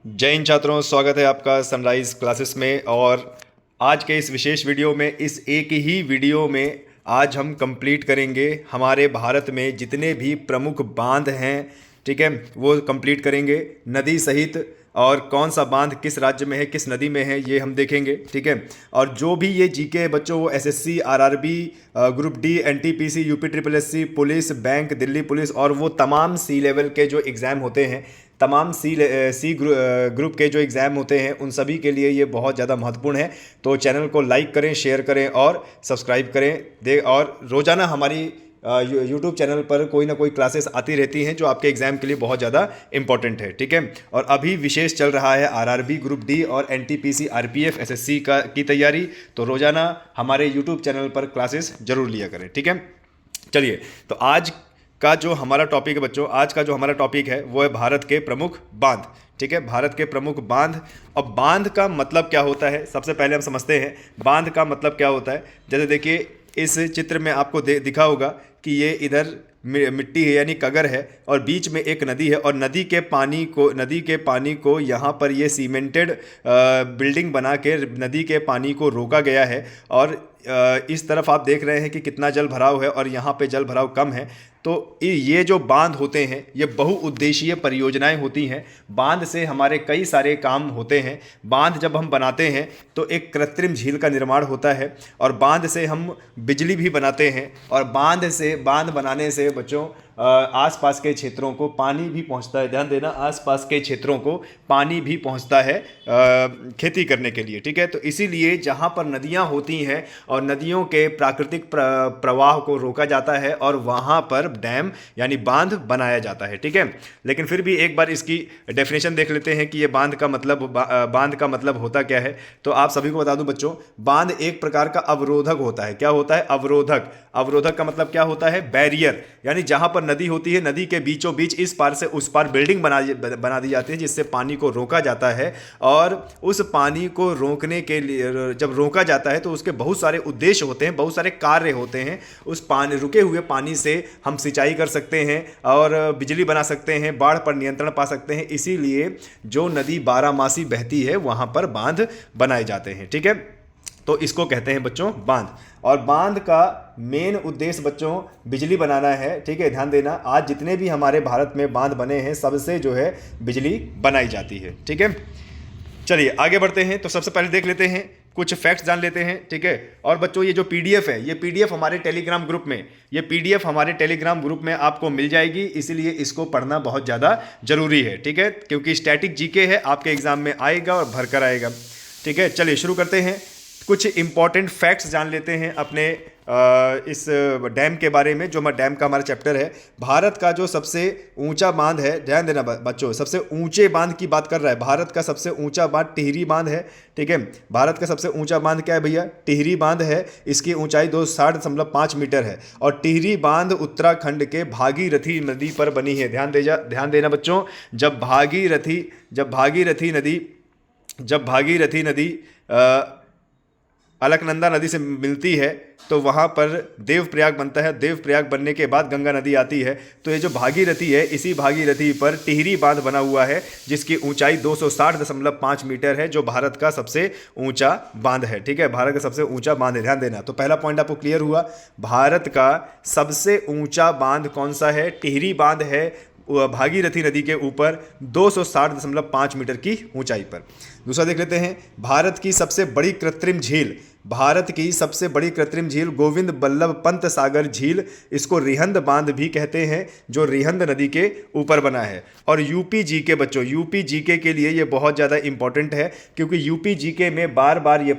जय हिंद छात्रों, स्वागत है आपका सनराइज क्लासेस में। और आज के इस विशेष वीडियो में, इस एक ही वीडियो में आज हम कंप्लीट करेंगे हमारे भारत में जितने भी प्रमुख बांध हैं, ठीक है, वो कंप्लीट करेंगे नदी सहित। और कौन सा बांध किस राज्य में है, किस नदी में है, ये हम देखेंगे, ठीक है। और जो भी ये जीके बच्चों, वो SSC, RRB, group D, NTPC, UP triple SC, police, bank, Delhi police और वो तमाम सी लेवल के जो एग्ज़ाम होते हैं, तमाम सी ग्रुप के जो एग्ज़ाम होते हैं, उन सभी के लिए ये बहुत ज़्यादा महत्वपूर्ण है। तो चैनल को लाइक करें, शेयर करें और सब्सक्राइब करें। और रोज़ाना हमारी यूट्यूब चैनल पर कोई ना कोई क्लासेस आती रहती हैं जो आपके एग्ज़ाम के लिए बहुत ज़्यादा इंपॉर्टेंट है, ठीक है। और अभी विशेष चल रहा है आरआरबी, ग्रुप डी और एनटीपीसी, आरपीएफ, एसएससी की तैयारी। तो रोज़ाना हमारे यूट्यूब चैनल पर क्लासेस ज़रूर लिया करें, ठीक है। चलिए, तो आज का जो हमारा टॉपिक है बच्चों, आज का जो हमारा टॉपिक है वो है भारत के प्रमुख बांध, ठीक है। भारत के प्रमुख बांध। अब बांध का मतलब क्या होता है, सबसे पहले हम समझते हैं बांध का मतलब क्या होता है। जैसे देखिए, इस चित्र में आपको दिखा होगा कि ये इधर मिट्टी है यानी कगर है और बीच में एक नदी है और नदी के पानी को यहाँ पर ये सीमेंटेड बिल्डिंग बना के नदी के पानी को रोका गया है। और इस तरफ आप देख रहे हैं कि कितना जल भराव है और यहाँ पे जल भराव कम है। तो ये जो बांध होते हैं ये बहुउद्देशीय परियोजनाएं होती हैं। बांध से हमारे कई सारे काम होते हैं। बांध जब हम बनाते हैं तो एक कृत्रिम झील का निर्माण होता है और बांध से हम बिजली भी बनाते हैं। और बांध बनाने से बच्चों आसपास के क्षेत्रों को पानी भी पहुंचता है। ध्यान देना, आसपास के क्षेत्रों को पानी भी पहुंचता है खेती करने के लिए, ठीक है। तो इसीलिए जहां पर नदियां होती हैं और नदियों के प्राकृतिक प्रवाह को रोका जाता है और वहां पर डैम यानी बांध बनाया जाता है, ठीक है। लेकिन फिर भी एक बार इसकी डेफिनेशन देख लेते हैं कि ये बांध का मतलब होता क्या है। तो आप सभी को बता दूं बच्चों, बांध एक प्रकार का अवरोधक होता है। क्या होता है? अवरोधक का मतलब क्या होता है? बैरियर। यानी जहां पर नदी होती है, नदी के बीचों बीच इस पार से उस पार बिल्डिंग बना दी जाती है जिससे पानी को रोका जाता है। और उस पानी को रोकने के लिए जब रोका जाता है तो उसके बहुत सारे उद्देश्य होते हैं, बहुत सारे कार्य होते हैं। उस रुके हुए पानी से हम सिंचाई कर सकते हैं और बिजली बना सकते हैं, बाढ़ पर नियंत्रण पा सकते हैं। इसीलिए जो नदी बारहमासी बहती है वहां पर बांध बनाए जाते हैं, ठीक है। तो इसको कहते हैं बच्चों बांध। और बांध का मेन उद्देश्य बच्चों बिजली बनाना है, ठीक है। ध्यान देना, आज जितने भी हमारे भारत में बांध बने हैं सबसे जो है बिजली बनाई जाती है, ठीक है। चलिए आगे बढ़ते हैं। तो सबसे पहले देख लेते हैं, कुछ फैक्ट्स जान लेते हैं, ठीक है। और बच्चों ये जो पीडीएफ है, ये पीडीएफ हमारे टेलीग्राम ग्रुप में आपको मिल जाएगी। इसीलिए इसको पढ़ना बहुत ज़्यादा जरूरी है, ठीक है, क्योंकि स्टैटिक जीके है, आपके एग्जाम में आएगा और भरकर आएगा, ठीक है। चलिए शुरू करते हैं। कुछ इंपॉर्टेंट फैक्ट्स जान लेते हैं अपने इस डैम के बारे में, जो डैम का हमारा चैप्टर है। भारत का जो सबसे ऊंचा बांध है, ध्यान देना बच्चों, सबसे ऊंचे बांध की बात कर रहा है। भारत का सबसे ऊंचा बांध टिहरी बांध है, ठीक है। भारत का सबसे ऊंचा बांध क्या है भैया? टिहरी बांध है। इसकी ऊंचाई 260.5 मीटर है और टिहरी बांध उत्तराखंड के भागीरथी नदी पर बनी है। ध्यान देना बच्चों, जब भागीरथी नदी अलकनंदा नदी से मिलती है तो वहाँ पर देवप्रयाग बनता है। देवप्रयाग बनने के बाद गंगा नदी आती है। तो ये जो भागीरथी है, इसी भागीरथी पर टिहरी बांध बना हुआ है जिसकी ऊंचाई 260.5 मीटर है, जो भारत का सबसे ऊंचा बांध है, ठीक है। भारत का सबसे ऊंचा बांध है, ध्यान देना। तो पहला पॉइंट आपको क्लियर हुआ। भारत का सबसे ऊंचा बांध कौन सा है? टिहरी बांध है, भागीरथी नदी के ऊपर 260.5 मीटर की ऊंचाई पर। दूसरा देख लेते हैं, भारत की सबसे बड़ी कृत्रिम झील गोविंद बल्लभ पंत सागर झील, इसको रिहंद बांध भी कहते हैं, जो रिहंद नदी के ऊपर बना है। और यूपी जीके बच्चों, यूपी जीके के लिए ये बहुत ज़्यादा इंपॉर्टेंट है, क्योंकि यूपी जीके में बार बार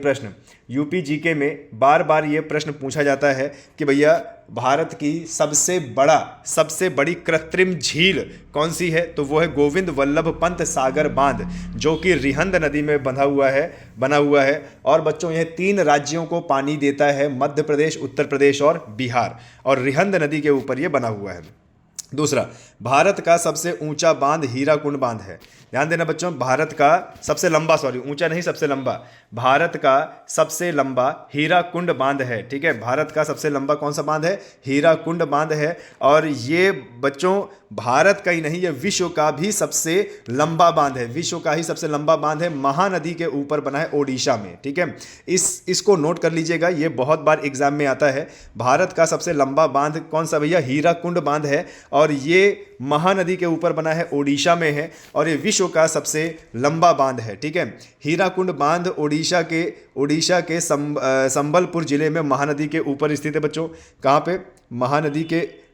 ये प्रश्न पूछा जाता है कि भैया भारत की सबसे बड़ी कृत्रिम झील कौन सी है? तो वो है गोविंद वल्लभ पंत सागर बांध, जो कि रिहंद नदी में बना हुआ है। और बच्चों यह 3 राज्यों को पानी देता है, मध्य प्रदेश, उत्तर प्रदेश और बिहार। और रिहंद नदी के ऊपर ये बना हुआ है। दूसरा, भारत का सबसे ऊंचा बांध हीराकुंड बांध है। ध्यान देना बच्चों, भारत का सबसे लंबा, सॉरी ऊंचा नहीं सबसे लंबा, भारत का सबसे लंबा हीराकुंड बांध है। ठीक है, भारत का सबसे लंबा कौन सा बांध है? हीराकुंड बांध है। और ये बच्चों भारत का ही नहीं, ये विश्व का भी सबसे लंबा बांध है, विश्व का ही सबसे लंबा बांध है, महानदी के ऊपर बना है ओडिशा में। ठीक है, इसको नोट कर लीजिएगा, ये बहुत बार एग्जाम में आता है। भारत का सबसे लंबा बांध कौन सा भैया? हीराकुंड बांध है, और ये महानदी के ऊपर बना है, ओडिशा में है, और ये विश्व का सबसे लंबा बांध है। ठीक है, हीराकुंड बांध ओडिशा के संबलपुर जिले में महानदी के ऊपर स्थित है बच्चों। कहाँ पे?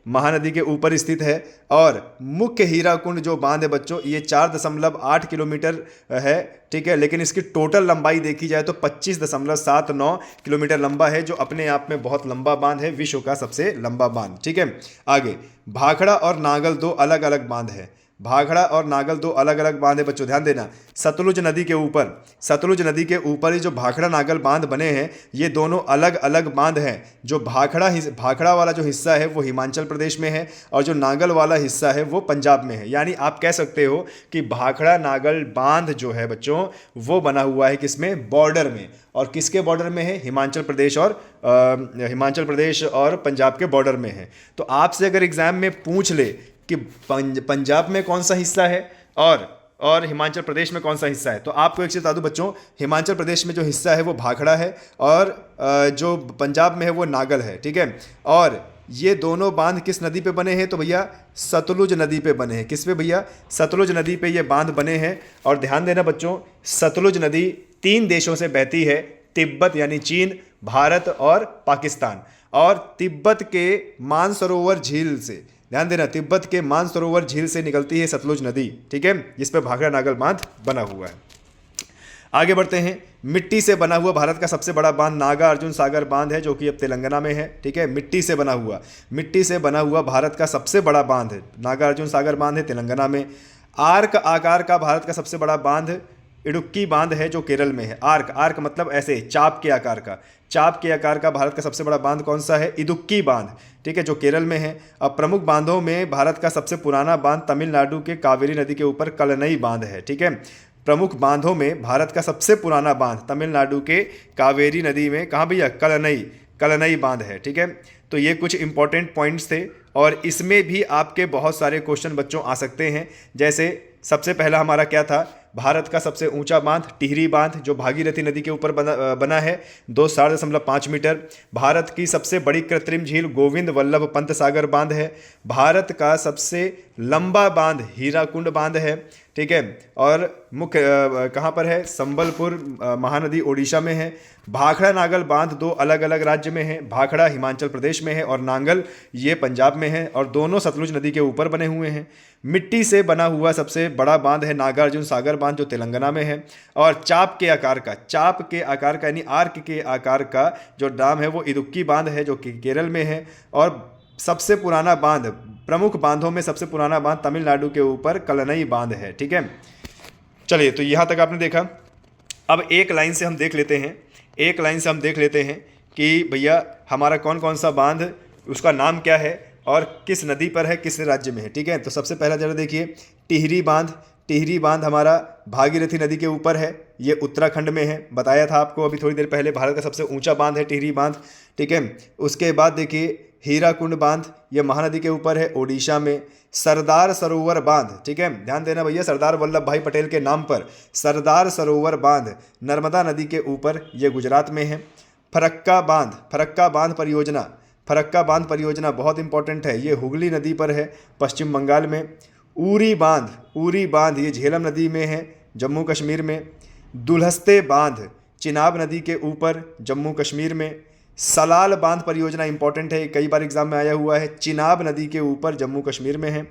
महानदी के ऊपर स्थित है। और मुख्य हीराकुंड जो बांध है बच्चों, ये 4.8 किलोमीटर है। ठीक है, लेकिन इसकी टोटल लंबाई देखी जाए तो 25.79 किलोमीटर लंबा है, जो अपने आप में बहुत लंबा बांध है, विश्व का सबसे लंबा बांध। ठीक है, आगे भाखड़ा और नागल दो अलग अलग बांध है। भाखड़ा और नागल दो अलग अलग बांध है बच्चों, ध्यान देना। सतलुज नदी के ऊपर ही जो भाखड़ा नागल बांध बने हैं, ये दोनों अलग अलग बांध हैं। जो भाखड़ा वाला जो हिस्सा है वो हिमाचल प्रदेश में है, और जो नागल वाला हिस्सा है वो पंजाब में है। यानी आप कह सकते हो कि भाखड़ा नागल बांध जो है बच्चों, वो बना हुआ है किसमें? बॉर्डर में। और किसके बॉर्डर में है? हिमाचल प्रदेश और पंजाब के बॉर्डर में है। तो आपसे अगर एग्जाम में पूछ ले कि पंजाब में कौन सा हिस्सा है और हिमाचल प्रदेश में कौन सा हिस्सा है, तो आपको एक चीज़ बता दूं बच्चों, हिमाचल प्रदेश में जो हिस्सा है वो भाखड़ा है, और जो पंजाब में है वो नागल है। ठीक है, और ये दोनों बांध किस नदी पे बने हैं? तो भैया सतलुज नदी पे बने हैं। किस पे भैया? सतलुज नदी पे ये बांध बने हैं। और ध्यान देना बच्चों, सतलुज नदी 3 देशों से बहती है, तिब्बत यानी चीन, भारत और पाकिस्तान। और तिब्बत के मानसरोवर झील से, ध्यान देना, तिब्बत के मानसरोवर झील से निकलती है सतलुज नदी। ठीक है, जिस पर भाखड़ा नागल बांध बना हुआ है। आगे बढ़ते हैं। मिट्टी से बना हुआ भारत का सबसे बड़ा बांध नागा अर्जुन सागर बांध है, जो कि अब तेलंगाना में है। ठीक है, मिट्टी से बना हुआ भारत का सबसे बड़ा बांध है नागा अर्जुन सागर बांध है, तेलंगाना में। आर्क आकार का भारत का सबसे बड़ा बांध इडुक्की बांध है, जो केरल में है। आर्क मतलब ऐसे चाप के आकार का भारत का सबसे बड़ा बांध कौन सा है? इदुक्की बांध। ठीक है, जो केरल में है। अब प्रमुख बांधों में भारत का सबसे पुराना बांध तमिलनाडु के कावेरी नदी के ऊपर कलनई बांध है। ठीक है, प्रमुख बांधों में भारत का सबसे पुराना बांध तमिलनाडु के कावेरी नदी में, कहाँ भैया? कलनई बांध है। ठीक है, तो ये कुछ इंपॉर्टेंट पॉइंट्स थे, और इसमें भी आपके बहुत सारे क्वेश्चन बच्चों आ सकते हैं। जैसे सबसे पहला हमारा क्या था? भारत का सबसे ऊंचा बांध टिहरी बांध, जो भागीरथी नदी के ऊपर बना है, 2.5 मीटर। भारत की सबसे बड़ी कृत्रिम झील गोविंद वल्लभ पंत सागर बांध है। भारत का सबसे लंबा बांध हीराकुंड बांध है। ठीक है, और मुख्य कहाँ पर है? संबलपुर महानदी ओडिशा में है। भाखड़ा नागल बांध दो अलग अलग राज्य में है, भाखड़ा हिमाचल प्रदेश में है और नांगल ये पंजाब में है, और दोनों सतलुज नदी के ऊपर बने हुए हैं। मिट्टी से बना हुआ सबसे बड़ा बांध है नागार्जुन सागर बांध, जो तेलंगाना में है। और चाप के आकार का यानी आर्क के आकार का जो डैम है वो इदुक्की बांध है, जो कि केरल में है। और सबसे पुराना बांध, प्रमुख बांधों में सबसे पुराना बांध तमिलनाडु के ऊपर कलनई बांध है। ठीक है, चलिए, तो यहाँ तक आपने देखा। अब एक लाइन से हम देख लेते हैं कि भैया हमारा कौन कौन सा बांध, उसका नाम क्या है और किस नदी पर है, किस राज्य में है। ठीक है, तो सबसे पहला जरा देखिए, टिहरी बांध हमारा भागीरथी नदी के ऊपर है, ये उत्तराखंड में है। बताया था आपको अभी थोड़ी देर पहले, भारत का सबसे ऊंचा बांध है टिहरी बांध। ठीक है, उसके बाद देखिए हीराकुंड बांध, ये महानदी के ऊपर है, ओडिशा में। सरदार सरोवर बांध, ठीक है, ध्यान देना भैया, सरदार वल्लभ भाई पटेल के नाम पर सरदार सरोवर बांध नर्मदा नदी के ऊपर, ये गुजरात में है। फरक्का बांध परियोजना बहुत इंपॉर्टेंट है, ये हुगली नदी पर है, पश्चिम बंगाल में। उरी बांध ये झेलम नदी में है, जम्मू कश्मीर में। दुल्हस्ते बांध चिनाब नदी के ऊपर, जम्मू कश्मीर में। सलाल बांध परियोजना इंपॉर्टेंट है, कई बार एग्जाम में आया हुआ है, चिनाब नदी के ऊपर, जम्मू कश्मीर में है।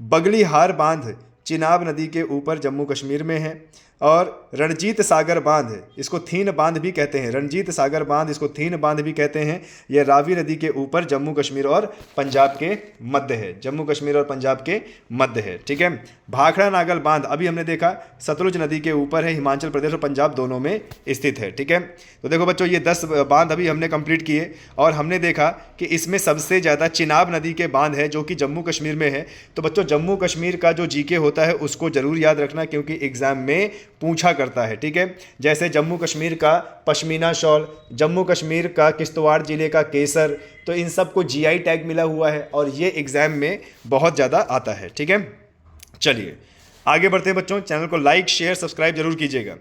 बगलीहार बांध चिनाब नदी के ऊपर, जम्मू कश्मीर में है। और रणजीत सागर बांध, इसको थीन बांध भी कहते हैं, रणजीत सागर बांध इसको थीन बांध भी कहते हैं। यह रावी नदी के ऊपर जम्मू कश्मीर और पंजाब के मध्य है, जम्मू कश्मीर और पंजाब के मध्य है, ठीक है। भाखड़ा नागल बांध अभी हमने देखा सतलुज नदी के ऊपर है, हिमाचल प्रदेश और पंजाब दोनों में स्थित है, ठीक है। तो देखो बच्चों, ये 10 बांध अभी हमने कंप्लीट किए और हमने देखा कि इसमें सबसे ज़्यादा चिनाब नदी के बांध है जो कि जम्मू कश्मीर में है। तो बच्चों, जम्मू कश्मीर का जो जीके होता है उसको जरूर याद रखना, क्योंकि एग्जाम में पूछा करता है, ठीक है। जैसे जम्मू कश्मीर का पश्मीना शॉल, जम्मू कश्मीर का किश्तवाड़ जिले का केसर, तो इन सब को जीआई टैग मिला हुआ है और ये एग्जाम में बहुत ज़्यादा आता है, ठीक है। चलिए आगे बढ़ते हैं बच्चों। चैनल को लाइक शेयर सब्सक्राइब जरूर कीजिएगा,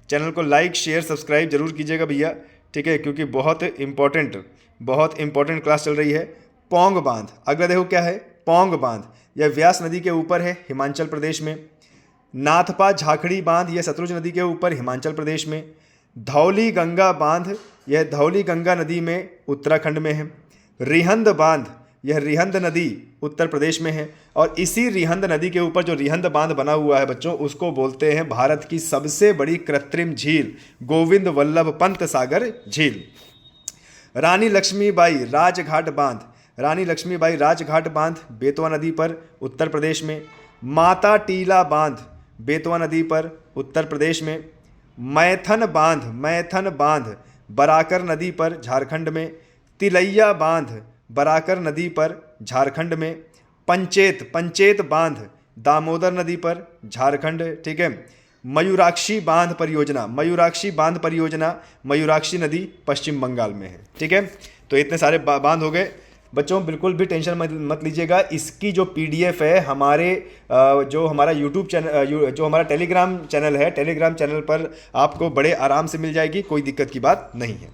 चैनल को लाइक शेयर सब्सक्राइब जरूर कीजिएगा भैया, ठीक है, क्योंकि बहुत इंपॉर्टेंट क्लास चल रही है। पौंग बांध, अगला देखो क्या है, पौंग बांध, यह व्यास नदी के ऊपर है, हिमाचल प्रदेश में। नाथपा झाखड़ी बांध, यह सतलुज नदी के ऊपर, हिमाचल प्रदेश में। धौली गंगा बांध, यह धौली गंगा नदी में, उत्तराखंड में है। रिहंद बांध, यह रिहंद नदी उत्तर प्रदेश में है। और इसी रिहंद नदी के ऊपर जो रिहंद बांध बना हुआ है बच्चों, उसको बोलते हैं भारत की सबसे बड़ी कृत्रिम झील, गोविंद वल्लभ पंत सागर झील। रानी लक्ष्मीबाई राजघाट बांध, रानी लक्ष्मीबाई राजघाट बांध बेतवा नदी पर, उत्तर प्रदेश में। माता टीला बांध, बेतवा नदी पर, उत्तर प्रदेश में। मैथन बांध, मैथन बांध बराकर नदी पर, झारखंड में। तिलैया बांध बराकर नदी पर, झारखंड में। पंचेत, पंचेत बांध दामोदर नदी पर, झारखंड, ठीक है। मयूराक्षी बांध परियोजना, मयूराक्षी बांध परियोजना मयूराक्षी नदी पश्चिम बंगाल में है, ठीक है। तो इतने सारे बांध हो गए बच्चों, बिल्कुल भी टेंशन मत लीजिएगा। इसकी जो पीडीएफ है हमारे जो हमारा यूट्यूब चैनल, जो हमारा टेलीग्राम चैनल है, टेलीग्राम चैनल पर आपको बड़े आराम से मिल जाएगी, कोई दिक्कत की बात नहीं है।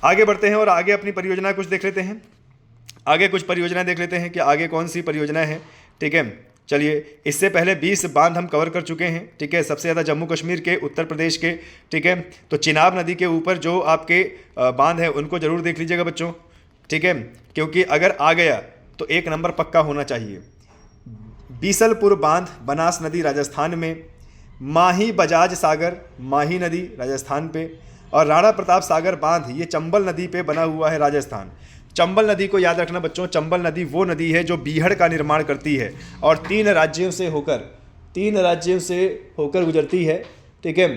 आगे बढ़ते हैं और आगे अपनी परियोजना कुछ देख लेते हैं, आगे कुछ परियोजनाएं देख लेते हैं कि आगे कौन सी परियोजनाएं हैं, ठीक है। चलिए, इससे पहले 20 बांध हम कवर कर चुके हैं, ठीक है। सबसे ज़्यादा जम्मू कश्मीर के, उत्तर प्रदेश के, ठीक है। तो चिनाब नदी के ऊपर जो आपके बांध हैं उनको जरूर देख लीजिएगा बच्चों, ठीक है, क्योंकि अगर आ गया तो 1 नंबर पक्का होना चाहिए। बीसलपुर बांध बनास नदी राजस्थान में। माही बजाज सागर, माही नदी राजस्थान पे। और राणा प्रताप सागर बांध, ये चंबल नदी पे बना हुआ है, राजस्थान। चंबल नदी को याद रखना बच्चों, चंबल नदी वो नदी है जो बीहड़ का निर्माण करती है और 3 राज्यों से होकर गुजरती है, ठीक है।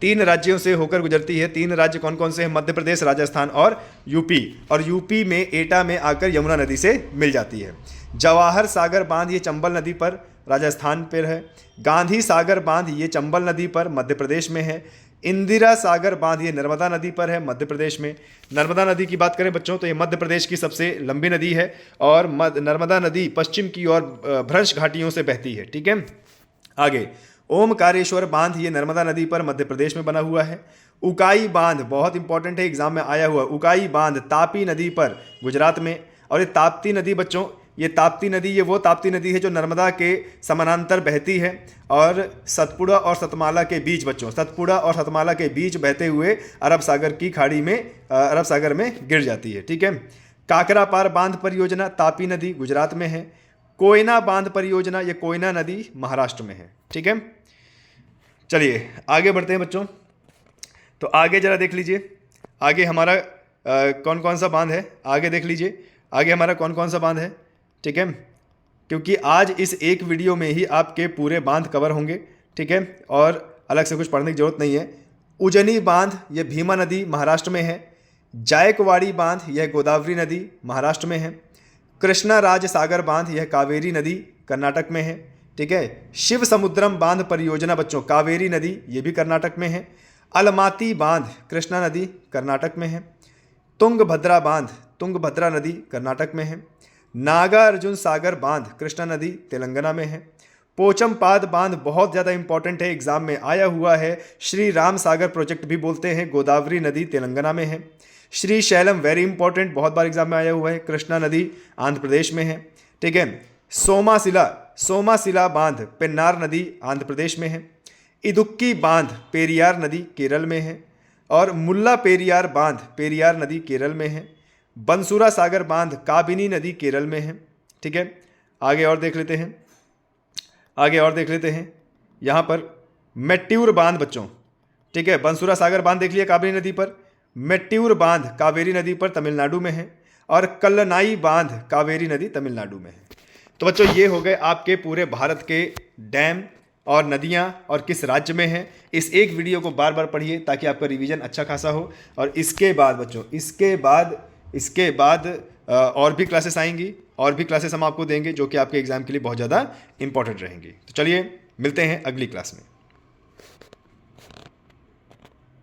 3 राज्यों से होकर गुजरती है। 3 राज्य कौन कौन से हैं? मध्य प्रदेश, राजस्थान और यूपी। और यूपी में एटा में आकर यमुना नदी से मिल जाती है। जवाहर सागर बांध, ये चंबल नदी पर, राजस्थान पर है। गांधी सागर बांध, ये चंबल नदी पर, मध्य प्रदेश में है। इंदिरा सागर बांध, ये नर्मदा नदी पर है, मध्य प्रदेश में। नर्मदा नदी की बात करें बच्चों तो ये मध्य प्रदेश की सबसे लंबी नदी है और नर्मदा नदी पश्चिम की ओर भ्रंश घाटियों से बहती है, ठीक है। आगे ओमकारेश्वर बांध, ये नर्मदा नदी पर, मध्य प्रदेश में बना हुआ है। उकाई बांध बहुत इंपॉर्टेंट है, एग्जाम में आया हुआ। उकाई बांध तापी नदी पर, गुजरात में। और ये ताप्ती नदी बच्चों, ये ताप्ती नदी, ये वो ताप्ती नदी है जो नर्मदा के समानांतर बहती है और सतपुड़ा और सतमाला के बीच बच्चों, सतपुड़ा और सतमाला के बीच बहते हुए अरब सागर की खाड़ी में, अरब सागर में गिर जाती है, ठीक है। काकरापार बांध परियोजना तापी नदी गुजरात में है। कोयना बांध परियोजना, ये कोयना नदी महाराष्ट्र में है, ठीक है। चलिए आगे बढ़ते हैं बच्चों। तो आगे जरा देख लीजिए, आगे हमारा कौन कौन सा बांध है, आगे देख लीजिए आगे हमारा कौन कौन सा बांध है, ठीक है, क्योंकि आज इस एक वीडियो में ही आपके पूरे बांध कवर होंगे, ठीक है, और अलग से कुछ पढ़ने की जरूरत नहीं है। उजनी बांध, यह भीमा नदी महाराष्ट्र में है। जायकवाड़ी बांध, यह गोदावरी नदी महाराष्ट्र में है। कृष्णा राज सागर बांध, यह कावेरी नदी कर्नाटक में है, ठीक है। शिव समुद्रम बांध परियोजना बच्चों, कावेरी नदी, ये भी कर्नाटक में है। अलमाती बांध, कृष्णा नदी कर्नाटक में है। तुंगभद्रा बांध, तुंगभद्रा नदी कर्नाटक में है। नागार्जुन सागर बांध, कृष्णा नदी तेलंगाना में है। पोचमपाद बांध बहुत ज़्यादा इंपॉर्टेंट है, एग्जाम में आया हुआ है। श्री राम सागर प्रोजेक्ट भी बोलते हैं, गोदावरी नदी तेलंगाना में है। श्री शैलम वेरी इंपॉर्टेंट, बहुत बार एग्जाम में आया हुआ है, कृष्णा नदी आंध्र प्रदेश में है, ठीक है। सोमासिला बांध पेन्नार नदी आंध्र प्रदेश में है। इदुक्की बांध पेरियार नदी केरल में है। और मुल्ला पेरियार बांध पेरियार नदी केरल में है। बंसुरा सागर बांध काबिनी नदी केरल में है, ठीक है। आगे और देख लेते हैं, यहाँ पर मेट्यूर बांध बच्चों, ठीक है, बंसुरा सागर बांध देख लिया कावेरी नदी पर, मेट्यूर बांध कावेरी नदी पर तमिलनाडु में है, और कल्लनाई बांध कावेरी नदी तमिलनाडु में है। तो बच्चों ये हो गए आपके पूरे भारत के डैम और नदियां और किस राज्य में हैं। इस एक वीडियो को बार बार पढ़िए ताकि आपका रिवीजन अच्छा खासा हो। और इसके बाद बच्चों इसके बाद और भी क्लासेस आएंगी, और भी क्लासेस हम आपको देंगे जो कि आपके एग्जाम के लिए बहुत ज़्यादा इंपॉर्टेंट रहेंगी। तो चलिए मिलते हैं अगली क्लास में।